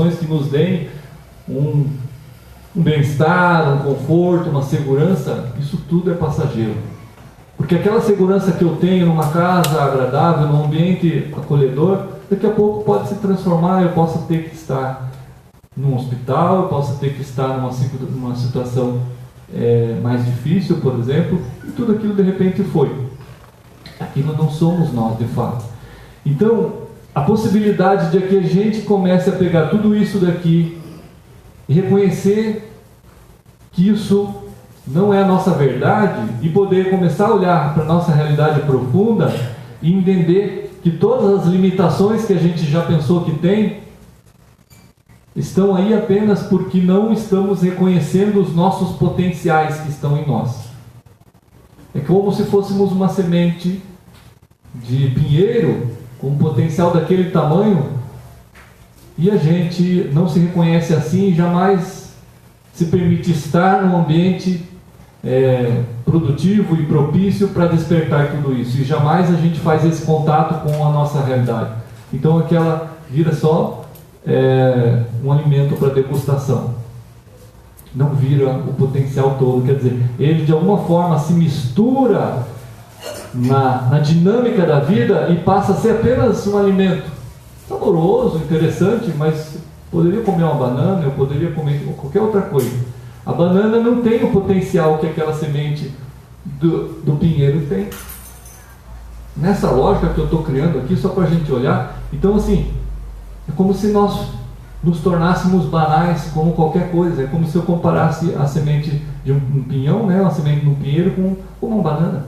situações que nos deem um bem-estar, um conforto, uma segurança, isso tudo é passageiro. Porque aquela segurança que eu tenho numa casa agradável, num ambiente acolhedor, daqui a pouco pode se transformar, eu posso ter que estar num hospital, eu posso ter que estar numa situação mais difícil, por exemplo, e tudo aquilo de repente foi. Aquilo não somos nós, de fato. Então, a possibilidade de que a gente comece a pegar tudo isso daqui e reconhecer que isso não é a nossa verdade e poder começar a olhar para a nossa realidade profunda e entender que todas as limitações que a gente já pensou que tem estão aí apenas porque não estamos reconhecendo os nossos potenciais que estão em nós. É como se fôssemos uma semente de pinheiro com um potencial daquele tamanho e a gente não se reconhece assim e jamais se permite estar num ambiente produtivo e propício para despertar tudo isso. E jamais a gente faz esse contato com a nossa realidade. Então aquela vira só um alimento para degustação. Não vira o potencial todo. Quer dizer, ele de alguma forma se mistura na dinâmica da vida e passa a ser apenas um alimento saboroso, interessante, mas poderia comer uma banana, eu poderia comer qualquer outra coisa. A banana não tem o potencial que aquela semente do pinheiro tem. Nessa lógica que eu estou criando aqui, só para a gente olhar, então assim, é como se nós nos tornássemos banais como qualquer coisa. É como se eu comparasse a semente de um pinhão, né, uma semente de um pinheiro com uma banana.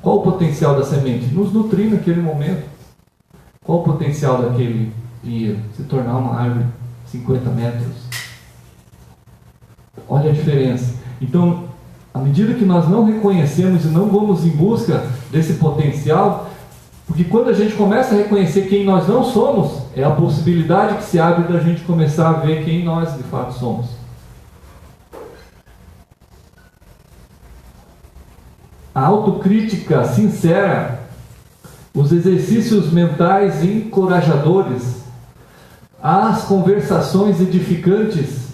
Qual o potencial da semente? Nos nutrir naquele momento. Qual o potencial daquele pinheiro? Se tornar uma árvore de 50 metros. Olha a diferença. Então, à medida que nós não reconhecemos e não vamos em busca desse potencial, porque quando a gente começa a reconhecer quem nós não somos, é a possibilidade que se abre da gente começar a ver quem nós de fato somos. A autocrítica sincera, os exercícios mentais encorajadores, as conversações edificantes,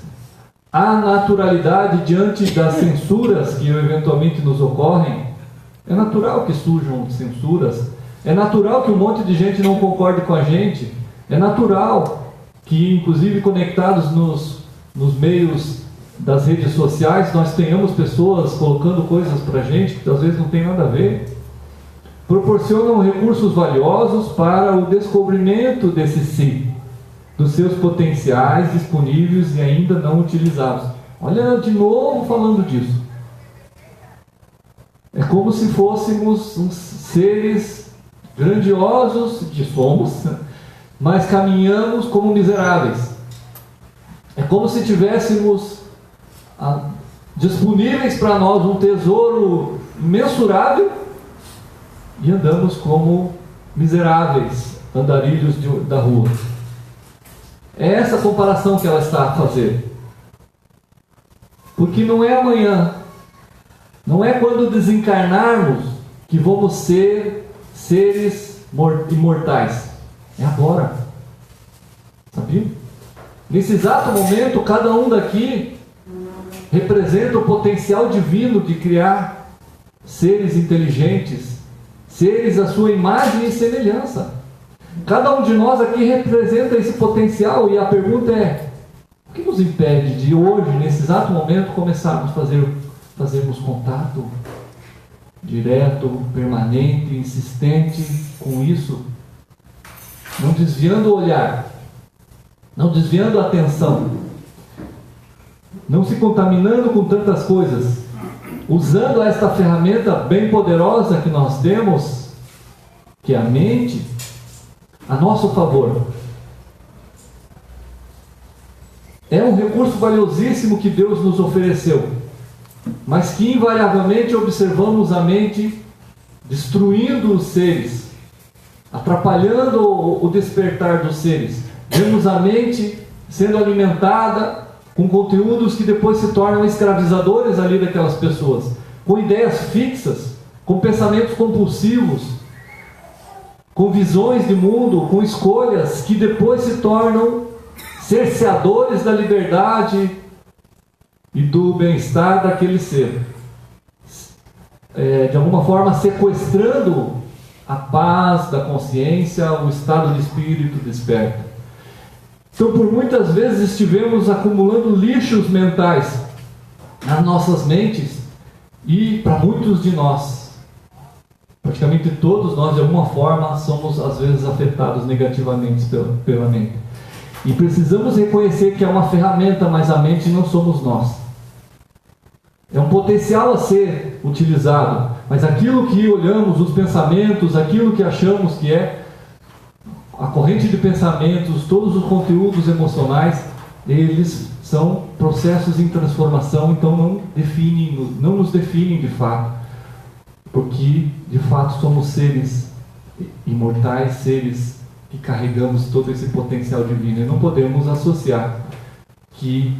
a naturalidade diante das censuras que eventualmente nos ocorrem. É natural que surjam censuras, é natural que um monte de gente não concorde com a gente, é natural que, inclusive conectados nos meios das redes sociais, nós tenhamos pessoas colocando coisas para a gente que às vezes não tem nada a ver. Proporcionam recursos valiosos para o descobrimento desse si, dos seus potenciais disponíveis e ainda não utilizados. Olha de novo falando disso. É como se fôssemos uns seres grandiosos, que somos, mas caminhamos como miseráveis. É como se tivéssemos disponíveis para nós um tesouro imensurável e andamos como miseráveis, andarilhos da rua. É essa comparação que ela está a fazer. Porque não é amanhã, não é quando desencarnarmos que vamos ser seres imortais. É agora. Sabia? Nesse exato momento, cada um daqui representa o potencial divino de criar seres inteligentes, seres à sua imagem e semelhança. Cada um de nós aqui representa esse potencial e a pergunta é: o que nos impede de hoje, nesse exato momento, começarmos a fazermos contato direto, permanente, insistente com isso? Não desviando o olhar, não desviando a atenção, não se contaminando com tantas coisas, usando esta ferramenta bem poderosa que nós temos, que é a mente, a nosso favor. É um recurso valiosíssimo que Deus nos ofereceu, mas que invariavelmente observamos a mente destruindo os seres, atrapalhando o despertar dos seres. Vemos a mente sendo alimentada com conteúdos que depois se tornam escravizadores ali daquelas pessoas, com ideias fixas, com pensamentos compulsivos, com visões de mundo, com escolhas que depois se tornam cerceadores da liberdade e do bem-estar daquele ser, de alguma forma sequestrando a paz da consciência, o estado de espírito desperto. Então, por muitas vezes estivemos acumulando lixos mentais nas nossas mentes, e para muitos de nós, praticamente todos nós de alguma forma somos às vezes afetados negativamente pela mente. E precisamos reconhecer que é uma ferramenta, mas a mente não somos nós. É um potencial a ser utilizado, mas aquilo que olhamos, os pensamentos, aquilo que achamos que é a corrente de pensamentos, todos os conteúdos emocionais, eles são processos em transformação, então não nos definem de fato, porque de fato somos seres imortais, seres que carregamos todo esse potencial divino, e não podemos associar que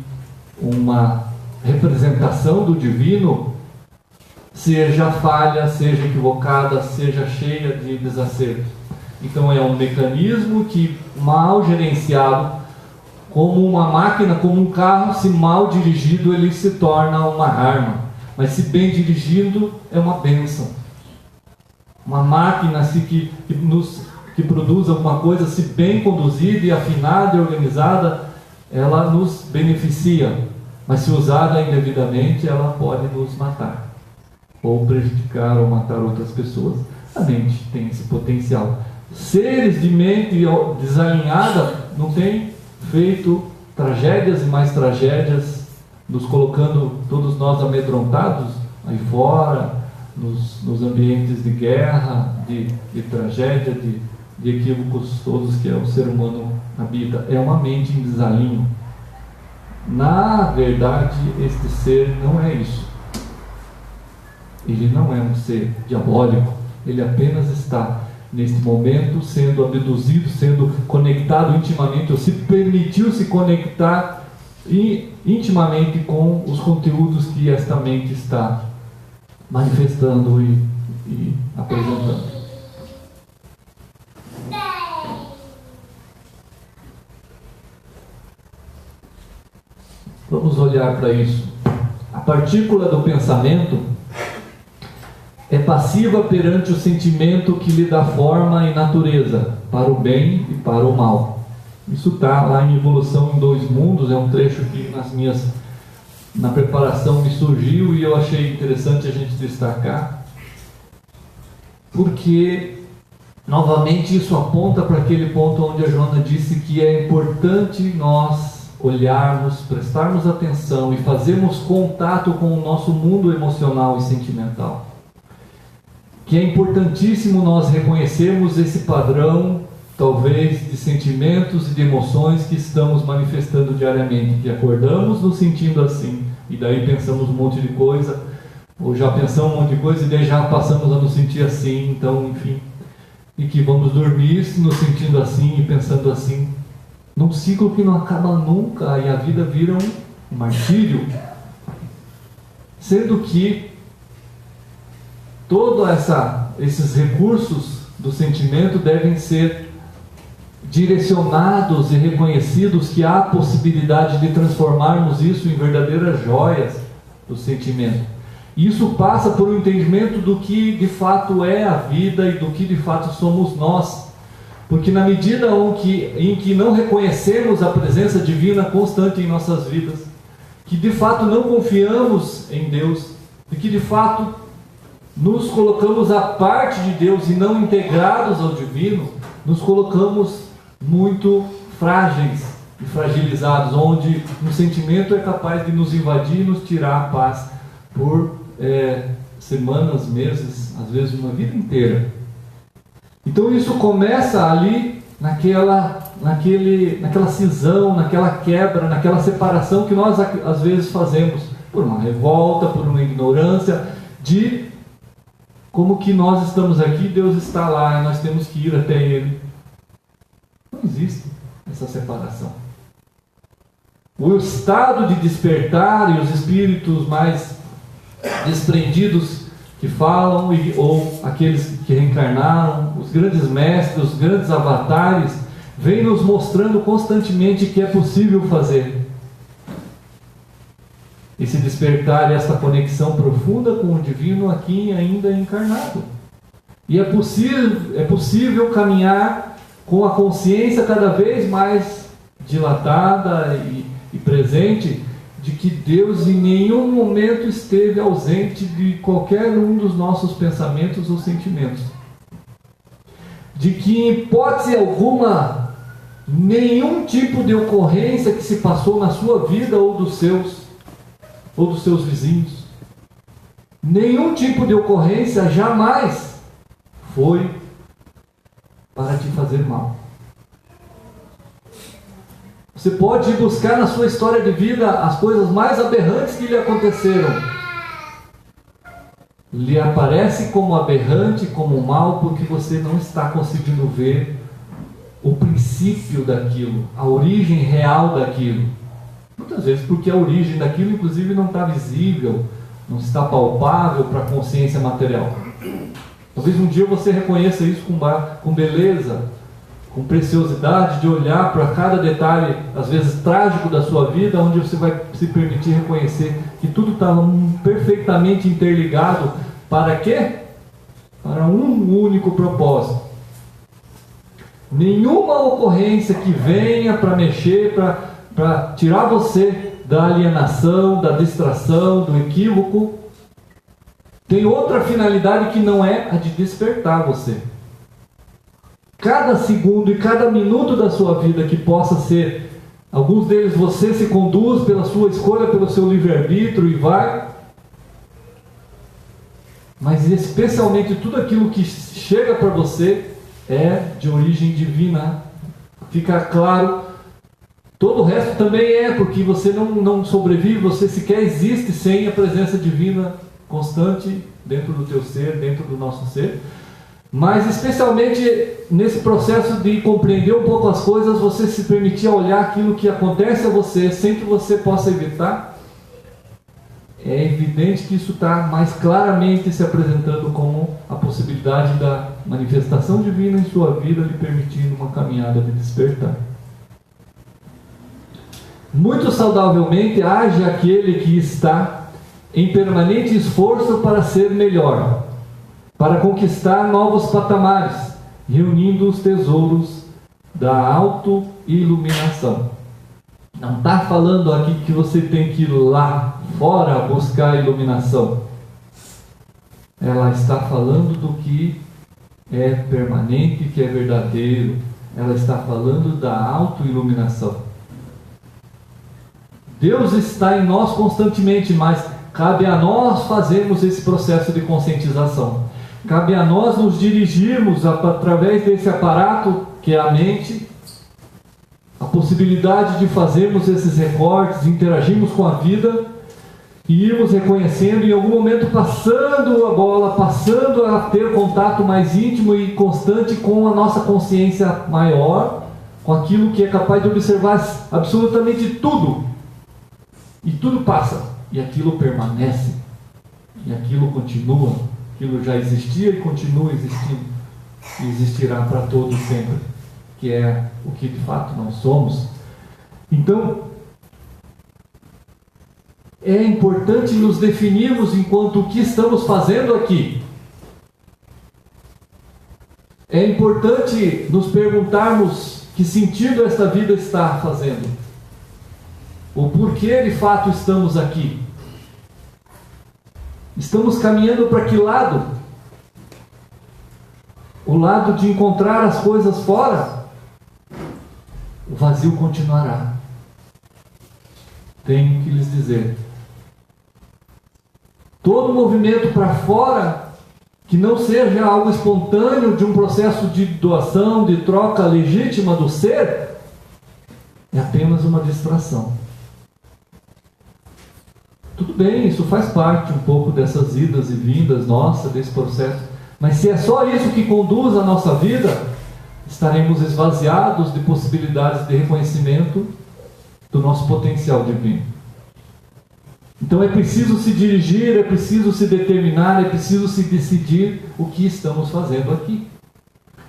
uma representação do divino seja falha, seja equivocada, seja cheia de desacertos. Então é um mecanismo que, mal gerenciado, como uma máquina, como um carro, se mal dirigido ele se torna uma arma, mas se bem dirigido é uma bênção. Uma máquina assim, que produz alguma coisa, se bem conduzida e afinada e organizada, ela nos beneficia, mas se usada indevidamente ela pode nos matar, ou prejudicar ou matar outras pessoas. A mente tem esse potencial. Seres de mente desalinhada não têm feito tragédias e mais tragédias, nos colocando todos nós amedrontados aí fora, nos ambientes de guerra, de tragédia, de equívocos todos que o ser humano habita. É uma mente em desalinho. Na verdade, este ser não é isso. Ele não é um ser diabólico, ele apenas está neste momento sendo abduzido, sendo conectado intimamente, ou se permitiu se conectar intimamente com os conteúdos que esta mente está manifestando e apresentando. Vamos olhar para isso. A partícula do pensamento é passiva perante o sentimento que lhe dá forma e natureza, para o bem e para o mal. Isso está lá em Evolução em Dois Mundos, é um trecho que na preparação me surgiu e eu achei interessante a gente destacar, porque novamente isso aponta para aquele ponto onde a Joana disse que é importante nós olharmos, prestarmos atenção e fazermos contato com o nosso mundo emocional e sentimental. Que é importantíssimo nós reconhecermos esse padrão, talvez, de sentimentos e de emoções que estamos manifestando diariamente, que acordamos nos sentindo assim, e daí pensamos um monte de coisa, ou já pensamos um monte de coisa e daí já passamos a nos sentir assim, então, enfim, e que vamos dormir nos sentindo assim e pensando assim, num ciclo que não acaba nunca, e a vida vira um martírio, sendo que todos esses recursos do sentimento devem ser direcionados e reconhecidos, que há a possibilidade de transformarmos isso em verdadeiras joias do sentimento. E isso passa por um entendimento do que de fato é a vida e do que de fato somos nós. Porque na medida em que não reconhecemos a presença divina constante em nossas vidas, que de fato não confiamos em Deus, e que de fato nos colocamos à parte de Deus e não integrados ao divino, nos colocamos muito frágeis e fragilizados, onde um sentimento é capaz de nos invadir e nos tirar a paz por semanas, meses, às vezes uma vida inteira. Então isso começa ali naquela cisão, naquela quebra, naquela separação que nós às vezes fazemos por uma revolta, por uma ignorância de como que nós estamos aqui, Deus está lá e nós temos que ir até Ele. Não existe essa separação. O estado de despertar e os espíritos mais desprendidos que falam, ou aqueles que reencarnaram, os grandes mestres, os grandes avatares, vem nos mostrando constantemente que é possível fazer. Esse despertar e essa conexão profunda com o divino aqui ainda encarnado. E é possível caminhar com a consciência cada vez mais dilatada e presente de que Deus em nenhum momento esteve ausente de qualquer um dos nossos pensamentos ou sentimentos. De que em hipótese alguma, nenhum tipo de ocorrência que se passou na sua vida ou dos seus vizinhos, nenhum tipo de ocorrência jamais foi para te fazer mal. Você pode ir buscar na sua história de vida as coisas mais aberrantes que lhe aconteceram. Lhe aparece como aberrante, como mal, porque você não está conseguindo ver o princípio daquilo, a origem real daquilo. Muitas vezes porque a origem daquilo, inclusive, não está visível, não está palpável para a consciência material. Talvez um dia você reconheça isso com beleza, com preciosidade, de olhar para cada detalhe, às vezes trágico da sua vida, onde você vai se permitir reconhecer que tudo está perfeitamente interligado. Para quê? Para um único propósito. Nenhuma ocorrência que venha para mexer, para tirar você da alienação, da distração, do equívoco, tem outra finalidade que não é a de despertar você. Cada segundo e cada minuto da sua vida que possa ser, alguns deles você se conduz pela sua escolha, pelo seu livre-arbítrio e vai, mas especialmente tudo aquilo que chega para você é de origem divina. Fica claro, todo o resto também é, porque você não sobrevive, você sequer existe sem a presença divina constante dentro do teu ser, dentro do nosso ser. Mas especialmente nesse processo de compreender um pouco as coisas, você se permitir olhar aquilo que acontece a você sem que você possa evitar, é evidente que isso está mais claramente se apresentando como a possibilidade da manifestação divina em sua vida, lhe permitindo uma caminhada de despertar. Muito saudavelmente age aquele que está em permanente esforço para ser melhor, para conquistar novos patamares, reunindo os tesouros da auto-iluminação. Não está falando aqui que você tem que ir lá fora buscar a iluminação. Ela está falando do que é permanente, que é verdadeiro. Ela está falando da auto-iluminação. Deus está em nós constantemente, mas cabe a nós fazermos esse processo de conscientização. Cabe a nós nos dirigirmos através desse aparato que é a mente, a possibilidade de fazermos esses recortes, interagirmos com a vida e irmos reconhecendo, em algum momento passando a bola, passando a ter contato mais íntimo e constante com a nossa consciência maior, com aquilo que é capaz de observar absolutamente tudo. E tudo passa, e aquilo permanece, e aquilo continua, aquilo já existia e continua existindo, e existirá para todos sempre, que é o que de fato nós somos. Então, é importante nos definirmos enquanto o que estamos fazendo aqui. É importante nos perguntarmos que sentido esta vida está fazendo. O porquê de fato estamos aqui. Estamos caminhando para que lado? O lado de encontrar as coisas fora? O vazio continuará. Tenho que lhes dizer. Todo movimento para fora, que não seja algo espontâneo de um processo de doação, de troca legítima do ser, é apenas uma distração. Tudo bem, isso faz parte um pouco dessas idas e vindas nossa, desse processo. Mas se é só isso que conduz a nossa vida, estaremos esvaziados de possibilidades de reconhecimento do nosso potencial divino. Então é preciso se dirigir, é preciso se determinar, é preciso se decidir o que estamos fazendo aqui.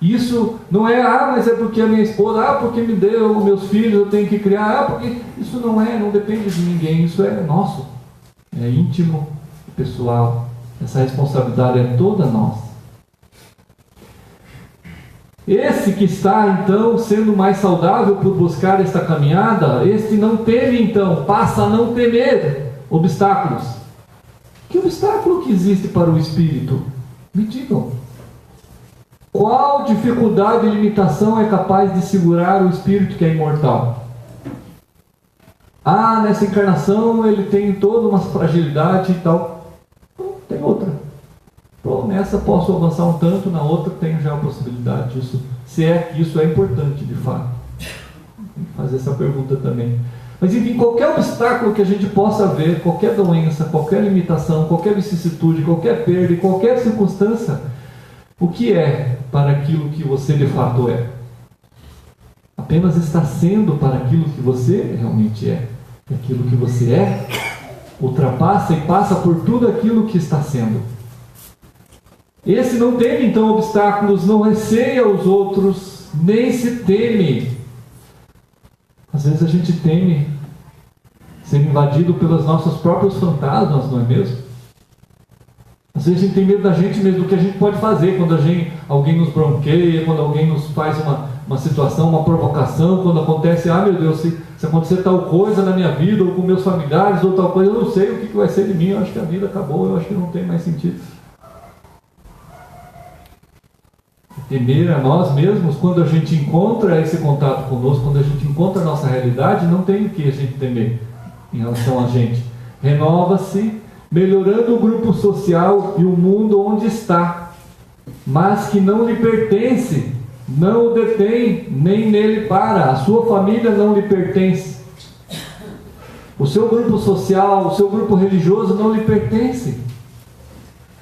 Isso não é, mas é porque a minha esposa, porque me deu, meus filhos eu tenho que criar, porque isso não depende de ninguém, isso é nosso, é íntimo, pessoal, essa responsabilidade é toda nossa. Esse que está então sendo mais saudável por buscar esta caminhada, este não teme então, passa a não temer obstáculos. Que obstáculo que existe para o espírito? Me digam. Qual dificuldade e limitação é capaz de segurar o espírito que é imortal? Nessa encarnação ele tem toda uma fragilidade e tal. Não, tem outra. Nessa posso avançar um tanto, na outra tenho já a possibilidade disso. Se é que isso é importante de fato. Tem que fazer essa pergunta também. Mas enfim, qualquer obstáculo que a gente possa ver, qualquer doença, qualquer limitação, qualquer vicissitude, qualquer perda, qualquer circunstância, o que é para aquilo que você de fato é? Apenas está sendo para aquilo que você realmente é. E aquilo que você é ultrapassa e passa por tudo aquilo que está sendo. Esse não teme então obstáculos, não receia os outros, nem se teme. Às vezes a gente teme ser invadido pelos nossos próprios fantasmas, não é mesmo? Às vezes a gente tem medo da gente mesmo, do que a gente pode fazer quando alguém nos bronqueia, quando alguém nos faz uma situação, uma provocação, quando acontece, meu Deus, se acontecer tal coisa na minha vida, ou com meus familiares, ou tal coisa, eu não sei o que vai ser de mim, eu acho que a vida acabou, eu acho que não tem mais sentido. Temer a nós mesmos, quando a gente encontra esse contato conosco, quando a gente encontra a nossa realidade, não tem o que a gente temer em relação a gente. Renova-se, melhorando o grupo social e o mundo onde está, mas que não lhe pertence, não o detém, nem nele para, a sua família não lhe pertence. O seu grupo social, o seu grupo religioso não lhe pertence.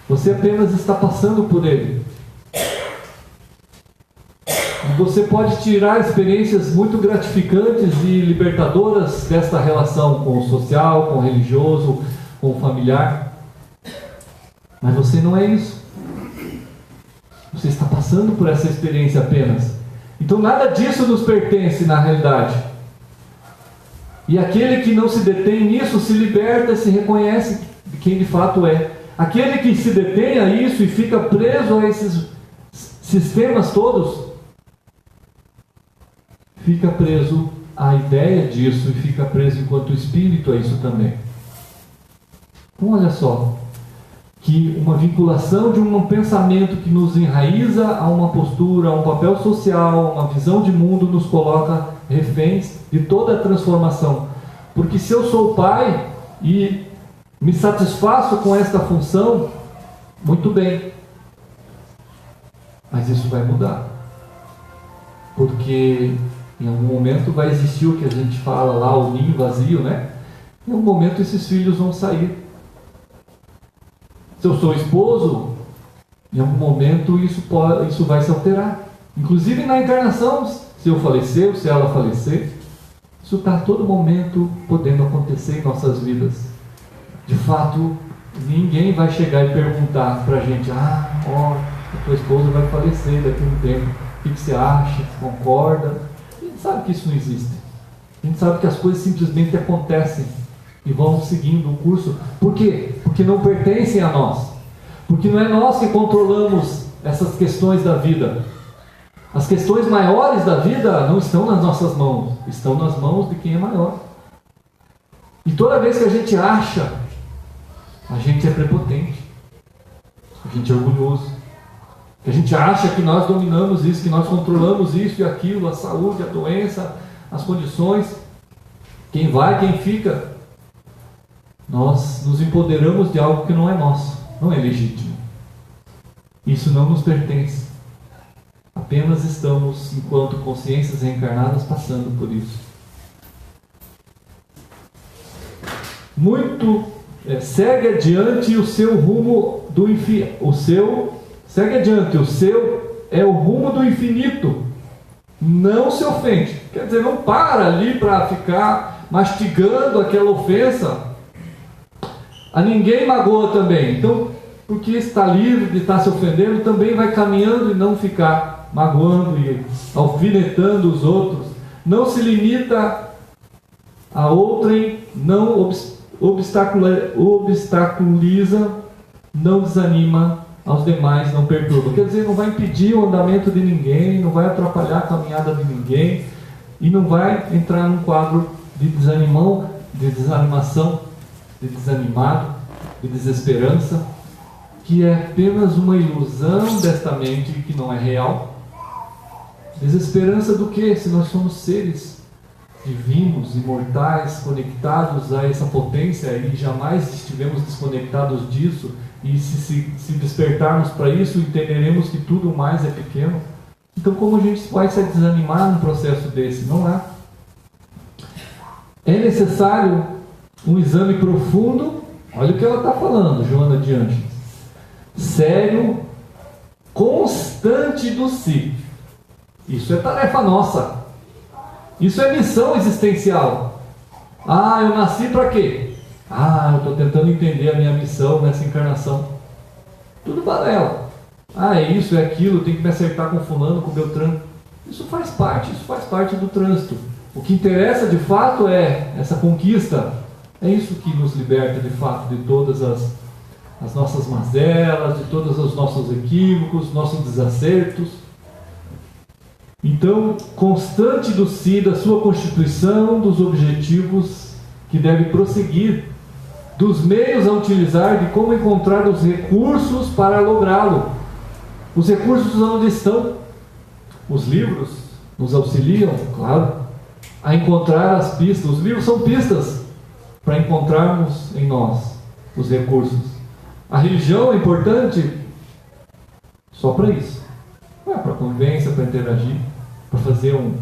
Você apenas está passando por ele. Você pode tirar experiências muito gratificantes e libertadoras desta relação com o social, com o religioso, com o familiar. Mas você não é isso. Você está passando por essa experiência apenas. Então nada disso nos pertence na realidade. E aquele que não se detém nisso se liberta, se reconhece quem de fato é. Aquele que se detém a isso e fica preso a esses sistemas todos, fica preso à ideia disso e fica preso enquanto espírito a isso também. Então olha só, que uma vinculação de um pensamento que nos enraiza a uma postura, a um papel social, uma visão de mundo, nos coloca reféns de toda a transformação. Porque se eu sou pai e me satisfaço com esta função, muito bem, mas isso vai mudar. Porque em algum momento vai existir o que a gente fala lá, o ninho vazio, né? Em algum momento esses filhos vão sair. Se eu sou esposo, em algum momento isso vai se alterar. Inclusive na encarnação, se eu falecer ou se ela falecer, isso está a todo momento podendo acontecer em nossas vidas. De fato, ninguém vai chegar e perguntar para a gente, a tua esposa vai falecer daqui a um tempo. O que você acha? Você concorda? A gente sabe que isso não existe. A gente sabe que as coisas simplesmente acontecem e vão seguindo o curso. Por quê? Porque não pertencem a nós. Porque não é nós que controlamos essas questões da vida. As questões maiores da vida não estão nas nossas mãos, estão nas mãos de quem é maior. E toda vez que a gente acha, a gente é prepotente, a gente é orgulhoso, que a gente acha que nós dominamos isso, que nós controlamos isso e aquilo, a saúde, a doença, as condições, quem vai, quem fica. Nós nos empoderamos de algo que não é nosso, não é legítimo. Isso não nos pertence. Apenas estamos, enquanto consciências reencarnadas, passando por isso. Segue adiante o seu rumo do infinito. Segue adiante, o seu é o rumo do infinito. Não se ofende. Quer dizer, não para ali para ficar mastigando aquela ofensa. A ninguém magoa também. Então, porque está livre de estar se ofendendo, também vai caminhando e não ficar magoando e alfinetando os outros, não se limita a outrem, não obstaculiza, não desanima aos demais, não perturba. Quer dizer, não vai impedir o andamento de ninguém, não vai atrapalhar a caminhada de ninguém e não vai entrar num quadro de desanimão, de desanimação, de desanimado, de desesperança, que é apenas uma ilusão desta mente que não é real. Desesperança do quê? Se nós somos seres divinos, imortais, conectados a essa potência e jamais estivemos desconectados disso, e se despertarmos para isso, entenderemos que tudo mais é pequeno. Então, como a gente vai se desanimar num processo desse? Não há. É necessário um exame profundo. Olha o que ela está falando, Joana adiante. Sério, constante do si. Isso é tarefa nossa. Isso é missão existencial. Ah, eu nasci para quê? Ah, eu estou tentando entender a minha missão nessa encarnação. Tudo balela. Ah, é isso, é aquilo, tem que me acertar com fulano, com Beltrano. Isso faz parte do trânsito. O que interessa de fato é essa conquista. É isso que nos liberta de fato de todas as nossas mazelas, de todos os nossos equívocos, nossos desacertos. Então, constante do si, da sua constituição, dos objetivos que deve prosseguir, dos meios a utilizar, de como encontrar os recursos para lográ-lo. Os recursos onde estão? Os livros nos auxiliam, claro, a encontrar as pistas. Os livros são pistas para encontrarmos em nós os recursos. A religião é importante só para isso. Não é para convivência, para interagir, para fazer um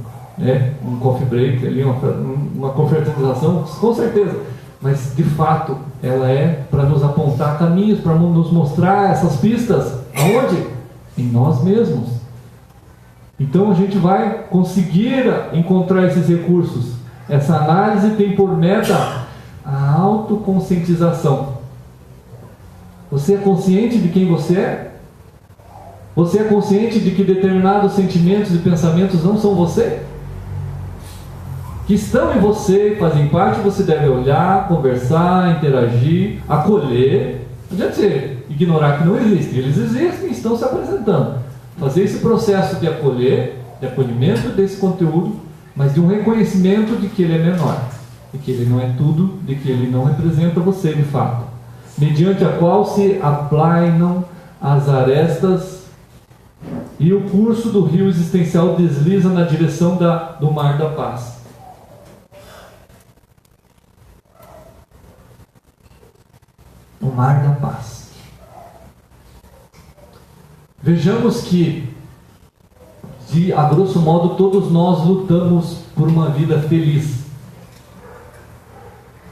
coffee break, ali, uma confraternização, com certeza. Mas, de fato, ela é para nos apontar caminhos, para nos mostrar essas pistas. Aonde? Em nós mesmos. Então, a gente vai conseguir encontrar esses recursos. Essa análise tem por meta a autoconscientização. Você é consciente de quem você é? Você é consciente de que determinados sentimentos e pensamentos não são você? Que estão em você, fazem parte, você deve olhar, conversar, interagir, acolher. Não adianta você ignorar que não existem. Eles existem e estão se apresentando. Fazer esse processo de acolher, de acolhimento desse conteúdo, mas de um reconhecimento de que ele é menor, de que ele não é tudo, de que ele não representa você de fato, mediante a qual se aplainam as arestas e o curso do rio existencial desliza na direção do mar da paz. O mar da paz. Vejamos que, a grosso modo, todos nós lutamos por uma vida feliz.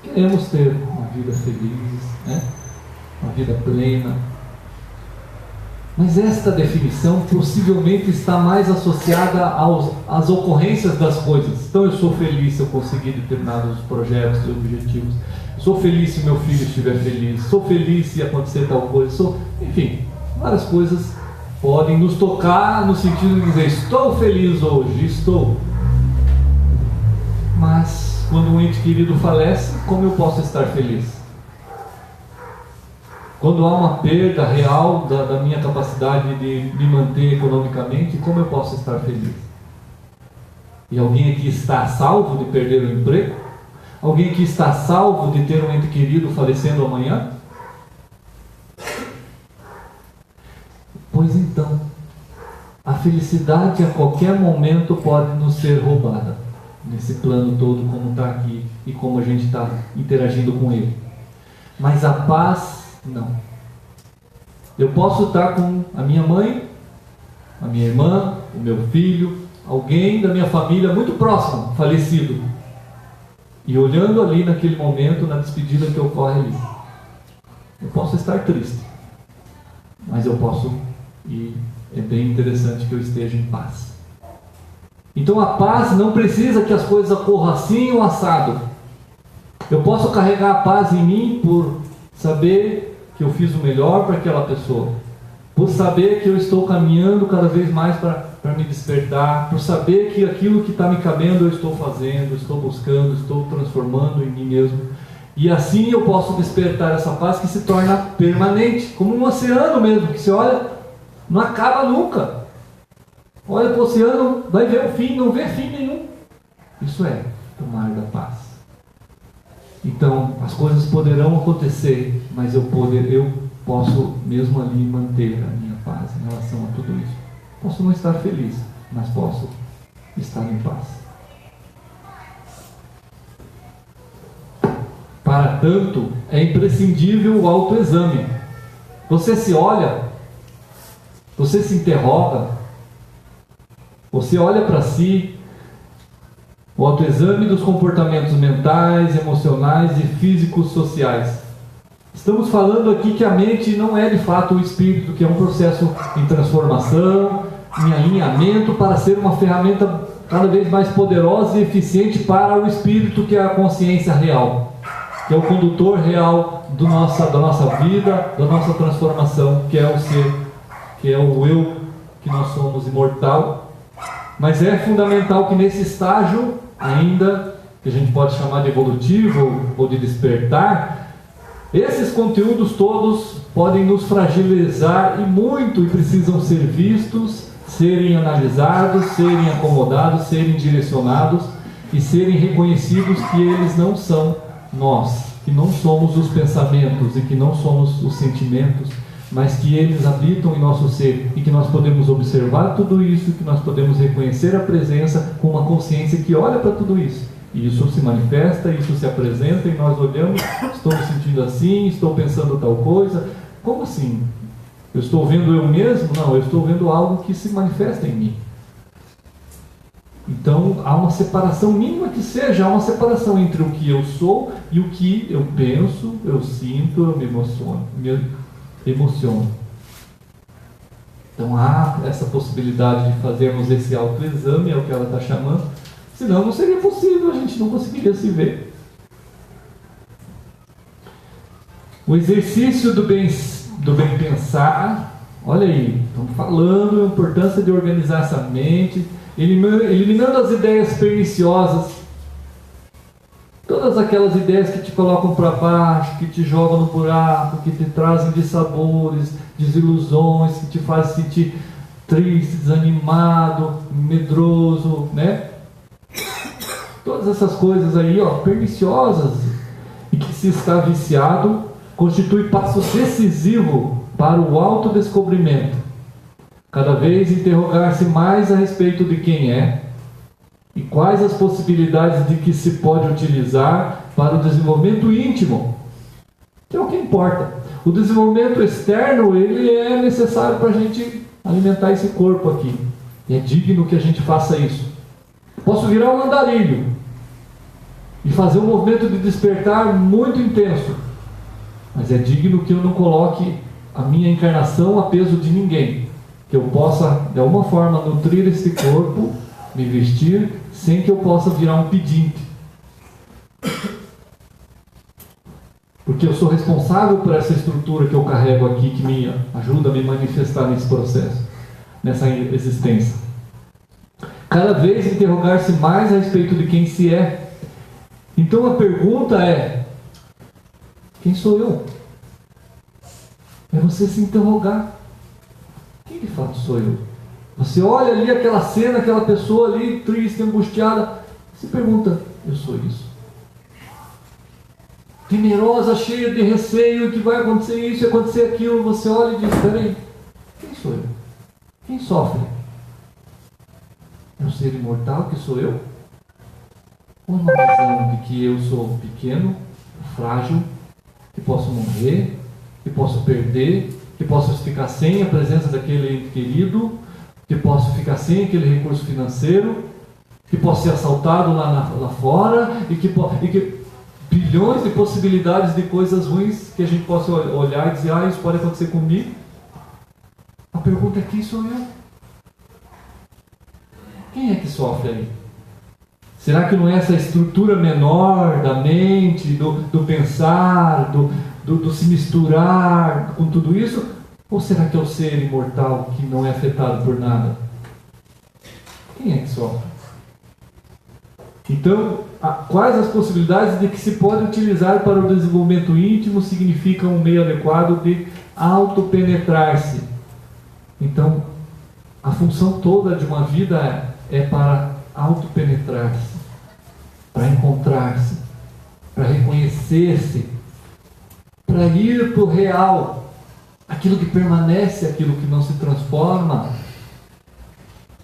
Queremos ter uma vida feliz, né? Uma vida plena. Mas esta definição possivelmente está mais associada às ocorrências das coisas. Então, eu sou feliz se eu conseguir determinados projetos e objetivos. Sou feliz se meu filho estiver feliz. Sou feliz se acontecer tal coisa. Enfim, várias coisas podem nos tocar no sentido de dizer: estou feliz hoje, estou. Mas, quando um ente querido falece, como eu posso estar feliz? Quando há uma perda real da minha capacidade de me manter economicamente, como eu posso estar feliz? E alguém aqui está salvo de perder o emprego? Alguém aqui está salvo de ter um ente querido falecendo amanhã? Pois então, a felicidade a qualquer momento pode nos ser roubada, nesse plano todo como está aqui e como a gente está interagindo com ele. Mas a paz, não. Eu posso estar com a minha mãe, a minha irmã, o meu filho, alguém da minha família muito próximo, falecido, e olhando ali naquele momento, na despedida que ocorre ali. Eu posso estar triste, mas eu posso, e é bem interessante que eu esteja em paz. Então a paz não precisa que as coisas ocorram assim ou assado. Eu posso carregar a paz em mim por saber que eu fiz o melhor para aquela pessoa, por saber que eu estou caminhando cada vez mais para para me despertar, por saber que aquilo que está me cabendo eu estou fazendo, estou buscando, estou transformando em mim mesmo. E assim eu posso despertar essa paz que se torna permanente, como um oceano mesmo, que você olha, não acaba nunca. Olha para o oceano, vai ver o fim, não vê fim nenhum. Isso é o mar da paz. Então, as coisas poderão acontecer, mas eu posso mesmo ali manter a minha paz em relação a tudo isso. Posso não estar feliz, mas posso estar em paz. Para tanto, é imprescindível o autoexame. Você se olha, você se interroga, você olha para si. O autoexame dos comportamentos mentais, emocionais e físicos sociais. Estamos falando aqui que a mente não é de fato o espírito, que é um processo em transformação, em alinhamento para ser uma ferramenta cada vez mais poderosa e eficiente para o espírito, que é a consciência real, que é o condutor real da nossa vida, da nossa transformação, que é o ser, que é o eu, que nós somos imortal. Mas é fundamental que nesse estágio, ainda, que a gente pode chamar de evolutivo ou de despertar, esses conteúdos todos podem nos fragilizar e muito, e precisam ser vistos, serem analisados, serem acomodados, serem direcionados e serem reconhecidos que eles não são nós, que não somos os pensamentos e que não somos os sentimentos, mas que eles habitam em nosso ser e que nós podemos observar tudo isso, que nós podemos reconhecer a presença com uma consciência que olha para tudo isso. E isso se manifesta, isso se apresenta e nós olhamos, estou me sentindo assim, estou pensando tal coisa. Como assim? Eu estou vendo eu mesmo? Não, eu estou vendo algo que se manifesta em mim. Então há uma separação, mínima que seja, há uma separação entre o que eu sou e o que eu penso, eu sinto, eu me emociono. Então há essa possibilidade de fazermos esse autoexame, é o que ela está chamando, senão não seria possível, a gente não conseguiria se ver. O exercício do bem pensar, olha aí, estamos falando da importância de organizar essa mente, eliminando as ideias perniciosas, todas aquelas ideias que te colocam para baixo, que te jogam no buraco, que te trazem dissabores, desilusões, que te fazem sentir triste, desanimado, medroso, né? Todas essas coisas aí, perniciosas, e que se está viciado, constitui passo decisivo para o autodescobrimento. Cada vez interrogar-se mais a respeito de quem é, e quais as possibilidades de que se pode utilizar para o desenvolvimento íntimo, que é o que importa. O desenvolvimento externo, ele é necessário para a gente alimentar esse corpo aqui. E é digno que a gente faça isso. Posso virar um andarilho e fazer um movimento de despertar muito intenso, mas é digno que eu não coloque a minha encarnação a peso de ninguém, que eu possa de alguma forma nutrir esse corpo, me vestir, sem que eu possa virar um pedinte, porque eu sou responsável por essa estrutura que eu carrego aqui, que me ajuda a me manifestar nesse processo, nessa existência. Cada vez interrogar-se mais a respeito de quem se é. Então a pergunta é: quem sou eu? É você se interrogar: quem de fato sou eu? Você olha ali aquela cena, aquela pessoa ali triste, angustiada, se pergunta: eu sou isso? Temerosa, cheia de receio, que vai acontecer isso e acontecer aquilo. Você olha e diz: peraí, quem sou eu? Quem sofre? É o ser imortal que sou eu? Ou uma visão de que eu sou pequeno, frágil, que posso morrer, que posso perder, que posso ficar sem a presença daquele ente querido, que posso ficar sem aquele recurso financeiro, que posso ser assaltado lá fora, e que bilhões de possibilidades de coisas ruins que a gente possa olhar e dizer: isso pode acontecer comigo. A pergunta é: quem sou eu? Quem é que sofre aí? Será que não é essa estrutura menor da mente, do pensar, do se misturar com tudo isso? Ou será que é o ser imortal que não é afetado por nada? Quem é que sofre? Então, quais as possibilidades de que se pode utilizar para o desenvolvimento íntimo significa um meio adequado de autopenetrar-se. Então, a função toda de uma vida é para autopenetrar-se, para encontrar-se, para reconhecer-se, para ir para o real, aquilo que permanece, aquilo que não se transforma,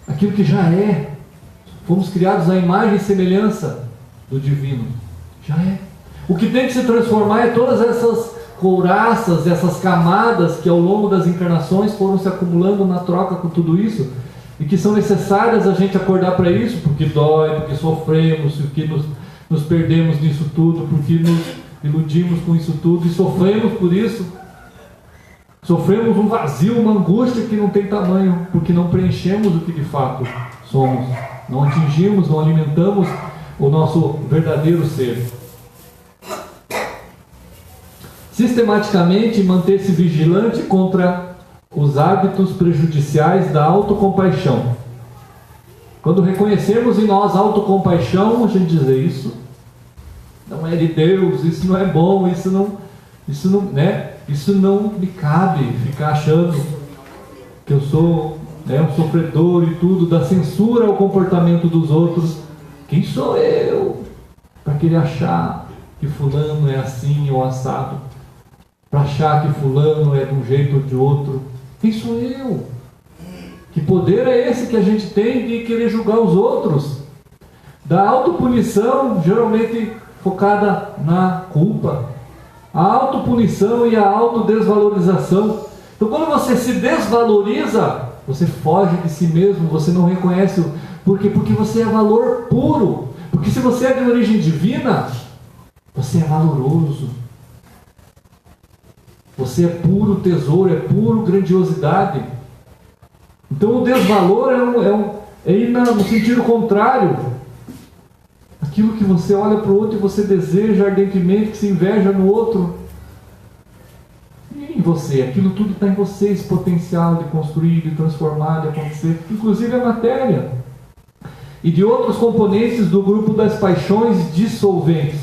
aquilo que já é. Fomos criados à imagem e semelhança do divino. Já é. O que tem que se transformar é todas essas couraças, essas camadas que ao longo das encarnações foram se acumulando na troca com tudo isso, e que são necessárias a gente acordar para isso, porque dói, porque sofremos, porque nos perdemos nisso tudo, porque nos iludimos com isso tudo e sofremos por isso. Sofremos um vazio, uma angústia que não tem tamanho, porque não preenchemos o que de fato somos. Não atingimos, não alimentamos o nosso verdadeiro ser. Sistematicamente manter-se vigilante contra os hábitos prejudiciais da autocompaixão. Quando reconhecemos em nós autocompaixão, a gente diz: isso não é de Deus, isso não é bom, isso não me cabe ficar achando que eu sou um sofredor e tudo, da censura ao comportamento dos outros. Quem sou eu para querer achar que fulano é assim ou assado? Para achar que fulano é de um jeito ou de outro? Quem sou eu? Que poder é esse que a gente tem de querer julgar os outros? Da autopunição, geralmente focada na culpa. A autopunição e a autodesvalorização. Então, quando você se desvaloriza, você foge de si mesmo, você não reconhece. Por quê? Porque você é valor puro. Porque se você é de origem divina, você é valoroso. Você é puro tesouro, é puro grandiosidade. Então o desvalor é ir no sentido contrário. Aquilo que você olha para o outro e você deseja ardentemente, que se inveja no outro. E em você, aquilo tudo está em você, esse potencial de construir, de transformar, de acontecer, inclusive a matéria. E de outros componentes do grupo das paixões dissolventes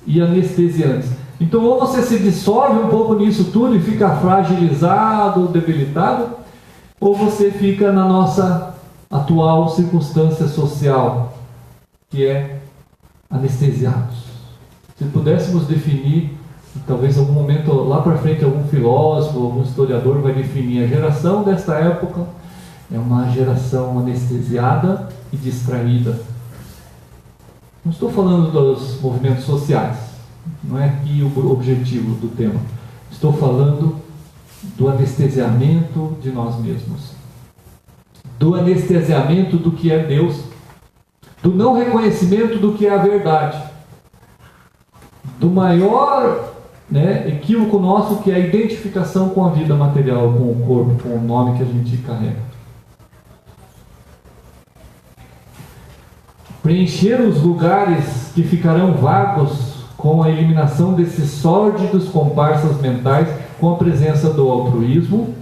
e anestesiantes. Então, ou você se dissolve um pouco nisso tudo e fica fragilizado, debilitado, ou você fica na nossa atual circunstância social, que é anestesiados. Se pudéssemos definir, talvez em algum momento lá para frente algum filósofo, algum historiador vai definir a geração desta época, é uma geração anestesiada e distraída. Não estou falando dos movimentos sociais, não é aqui o objetivo do tema. Estou falando do anestesiamento de nós mesmos, do anestesiamento do que é Deus, do não reconhecimento do que é a verdade, do maior equívoco nosso, que é a identificação com a vida material, com o corpo, com o nome que a gente carrega. Preencher os lugares que ficarão vagos com a eliminação desses sórdidos comparsas mentais, com a presença do altruísmo,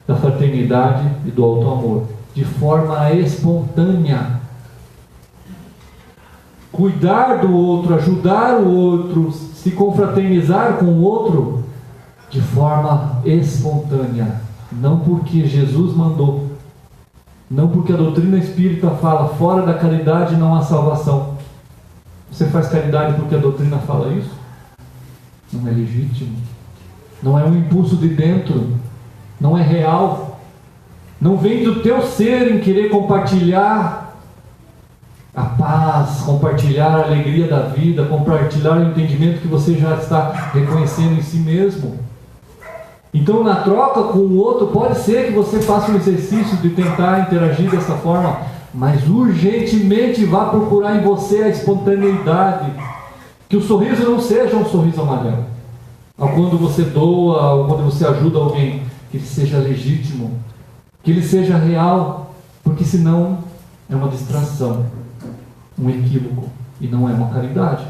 da fraternidade e do auto-amor, de forma espontânea. Cuidar do outro, ajudar o outro, se confraternizar com o outro, de forma espontânea. Não porque Jesus mandou, não porque a doutrina espírita fala, fora da caridade não há salvação. Você faz caridade porque a doutrina fala isso? Não é legítimo. Não é um impulso de dentro. Não é real. Não vem do teu ser em querer compartilhar a paz, compartilhar a alegria da vida, compartilhar o entendimento que você já está reconhecendo em si mesmo. Então, na troca com o outro, pode ser que você faça um exercício de tentar interagir dessa forma, mas urgentemente vá procurar em você a espontaneidade. Que o sorriso não seja um sorriso amarelo. Quando você doa, ou quando você ajuda alguém, que ele seja legítimo, que ele seja real, porque senão é uma distração, um equívoco, e não é uma caridade.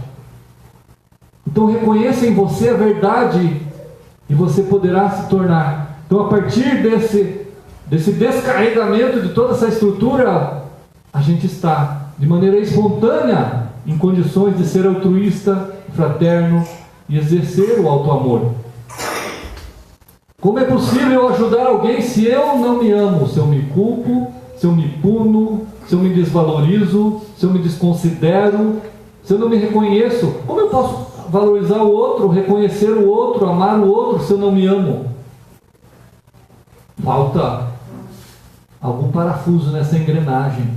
Então reconheça em você a verdade, e você poderá se tornar. Então, a partir desse descarregamento de toda essa estrutura a gente está de maneira espontânea em condições de ser altruísta, fraterno e exercer o alto amor. Como é possível ajudar alguém se eu não me amo, se eu me culpo, se eu me puno, se eu me desvalorizo, se eu me desconsidero, se eu não me reconheço? Como eu posso valorizar o outro, reconhecer o outro, amar o outro se eu não me amo? Falta algum parafuso nessa engrenagem.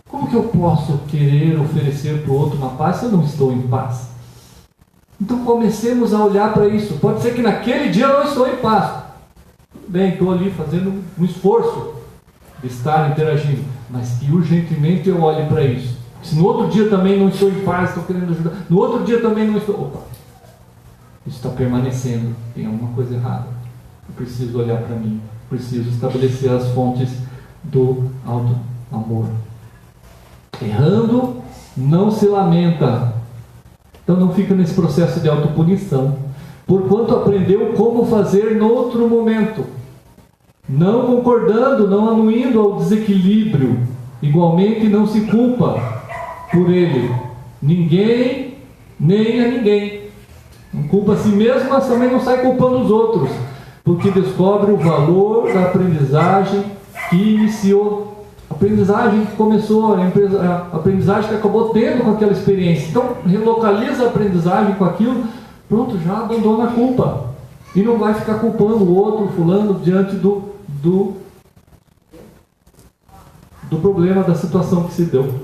Como que eu posso querer oferecer para o outro uma paz se eu não estou em paz? Então comecemos a olhar para isso. Pode ser que naquele dia eu não estou em paz. Tudo bem, estou ali fazendo um esforço de estar interagindo, mas que urgentemente eu olhe para isso. Se no outro dia também não estou em paz, estou querendo ajudar, no outro dia também não estou... Opa, isso está permanecendo, tem alguma coisa errada. Eu preciso olhar para mim, preciso estabelecer as fontes do alto amor. Errando, não se lamenta. Então não fica nesse processo de autopunição, porquanto aprendeu como fazer noutro momento, não concordando, não anuindo ao desequilíbrio, igualmente não se culpa por ele, ninguém, nem a ninguém. Não culpa a si mesmo, mas também não sai culpando os outros, porque descobre o valor da aprendizagem que iniciou. A aprendizagem que começou, a aprendizagem que acabou tendo com aquela experiência. Então, relocaliza a aprendizagem com aquilo, pronto, já abandona a culpa. E não vai ficar culpando o outro, fulano, diante do problema, da situação que se deu.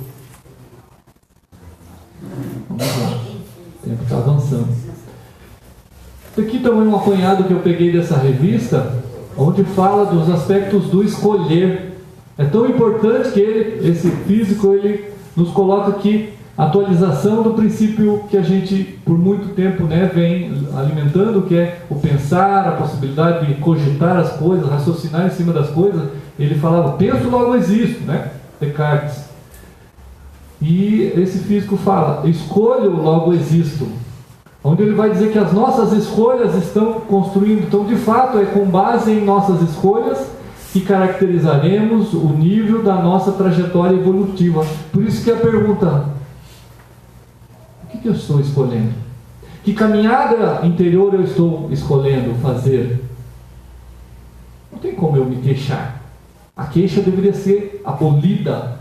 Vamos lá. O tempo está avançando. Aqui também um apanhado que eu peguei dessa revista, onde fala dos aspectos do escolher. É tão importante que esse físico, ele nos coloca aqui a atualização do princípio que a gente, por muito tempo, vem alimentando, que é o pensar, a possibilidade de cogitar as coisas, raciocinar em cima das coisas. Ele falava, penso, logo existo, Descartes. E esse físico fala, escolho, logo existo. Onde ele vai dizer que as nossas escolhas estão construindo. Então, de fato, é com base em nossas escolhas que caracterizaremos o nível da nossa trajetória evolutiva. Por isso que a pergunta, o que eu estou escolhendo? Que caminhada interior eu estou escolhendo fazer? Não tem como eu me queixar. A queixa deveria ser abolida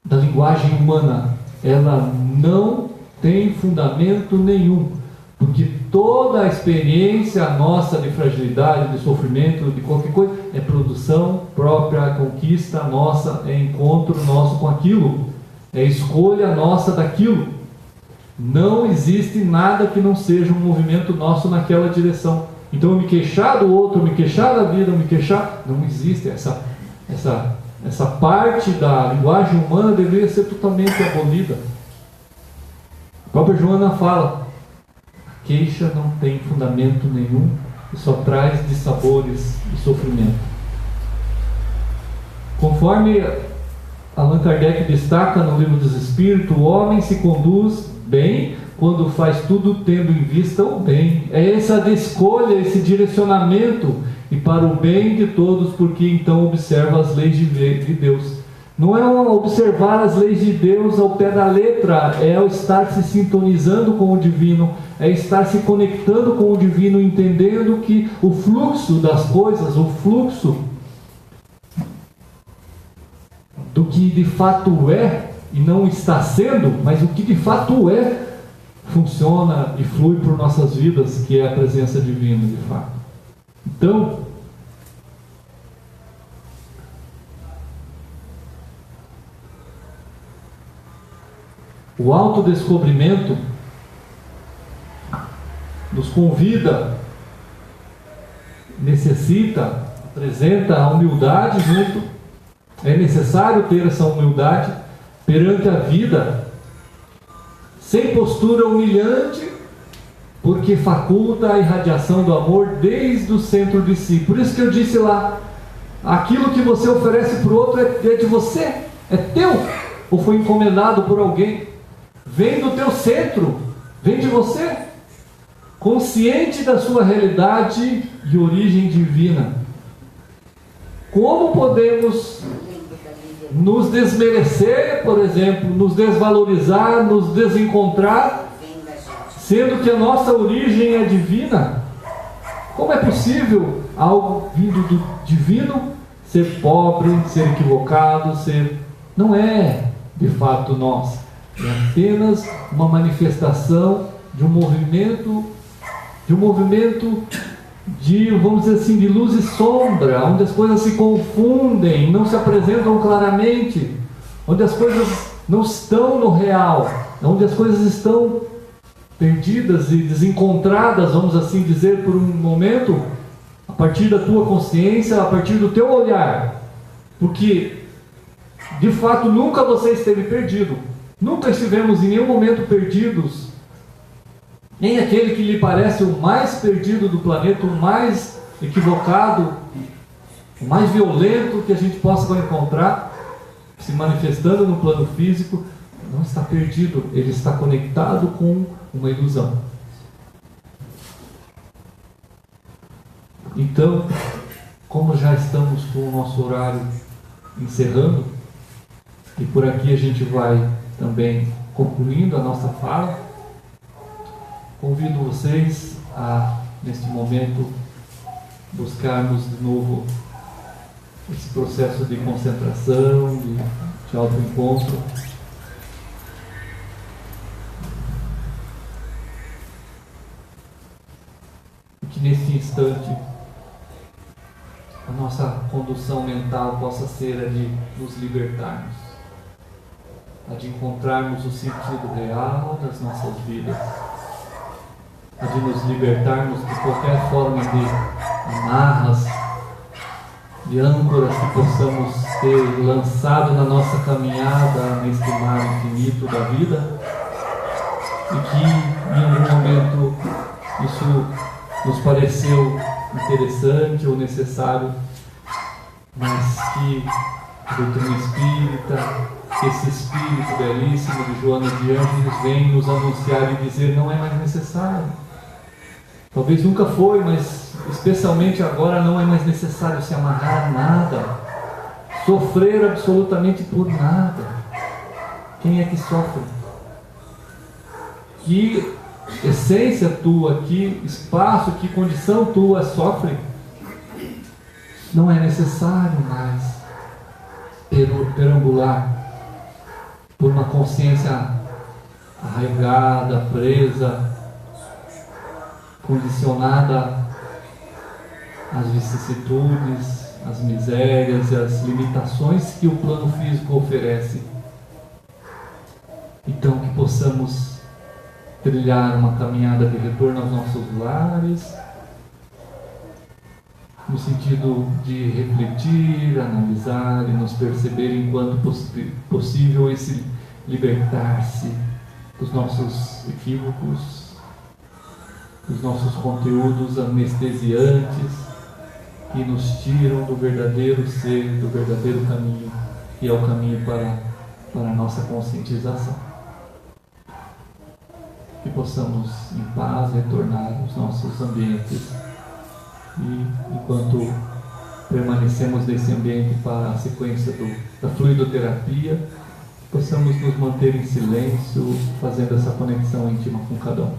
da linguagem humana. Ela não tem fundamento nenhum. Porque toda a experiência nossa de fragilidade, de sofrimento, de qualquer coisa, é produção própria, conquista nossa, é encontro nosso com aquilo, é escolha nossa daquilo. Não existe nada que não seja um movimento nosso naquela direção. Então eu me queixar do outro, eu me queixar da vida, eu me queixar, não existe. Essa parte da linguagem humana deveria ser totalmente abolida. A própria Joana fala, queixa não tem fundamento nenhum e só traz dissabores e sofrimento. Conforme Allan Kardec destaca no Livro dos Espíritos, o homem se conduz bem quando faz tudo tendo em vista o bem. É essa escolha, esse direcionamento e para o bem de todos, porque então observa as leis de Deus. Não é observar as leis de Deus ao pé da letra, é estar se sintonizando com o divino, é estar se conectando com o divino, entendendo que o fluxo das coisas, o fluxo do que de fato é, e não está sendo, mas o que de fato é, funciona e flui por nossas vidas, que é a presença divina de fato. Então, o autodescobrimento nos convida, necessita, apresenta a humildade junto. É necessário ter essa humildade perante a vida, sem postura humilhante, porque faculta a irradiação do amor desde o centro de si. Por isso que eu disse lá, aquilo que você oferece para o outro é de você, é teu, ou foi encomendado por alguém. Vem do teu centro, vem de você, consciente da sua realidade e origem divina. Como podemos nos desmerecer, por exemplo, nos desvalorizar, nos desencontrar, sendo que a nossa origem é divina. Como é possível algo vindo do divino ser pobre, ser equivocado, ser... Não é de fato nós, é apenas uma manifestação de um movimento de, vamos dizer assim, de luz e sombra, onde as coisas se confundem, não se apresentam claramente, onde as coisas não estão no real, onde as coisas estão perdidas e desencontradas, vamos assim dizer, por um momento, a partir da tua consciência, a partir do teu olhar, porque de fato nunca você esteve perdido, nunca estivemos em nenhum momento perdidos, nem aquele que lhe parece o mais perdido do planeta, o mais equivocado, o mais violento que a gente possa encontrar, se manifestando no plano físico, não está perdido, ele está conectado com uma ilusão. Então, como já estamos com o nosso horário encerrando, e por aqui a gente vai também concluindo a nossa fala, convido vocês a, neste momento, buscarmos de novo esse processo de concentração, de autoencontro. E que nesse instante a nossa condução mental possa ser a de nos libertarmos, a de encontrarmos o sentido real das nossas vidas, a de nos libertarmos de qualquer forma de amarras, de âncoras que possamos ter lançado na nossa caminhada neste mar infinito da vida, e que em algum momento isso nos pareceu interessante ou necessário, mas que a doutrina espírita, esse espírito belíssimo de Joana de Ângeles vem nos anunciar e dizer: não é mais necessário. Talvez nunca foi, mas especialmente agora não é mais necessário se amarrar a nada, sofrer absolutamente por nada. Quem é que sofre? Que essência tua, que espaço, que condição tua sofre? Não é necessário mais perambular por uma consciência arraigada, presa, condicionada às vicissitudes, às misérias e às limitações que o plano físico oferece. Então, que possamos trilhar uma caminhada de retorno aos nossos lares, no sentido de refletir, analisar e nos perceber enquanto possível esse libertar-se dos nossos equívocos, dos nossos conteúdos anestesiantes que nos tiram do verdadeiro ser, do verdadeiro caminho, que é o caminho para a nossa conscientização. Que possamos em paz retornar aos nossos ambientes e, enquanto permanecemos nesse ambiente para a sequência da fluidoterapia, possamos nos manter em silêncio, fazendo essa conexão íntima com cada um.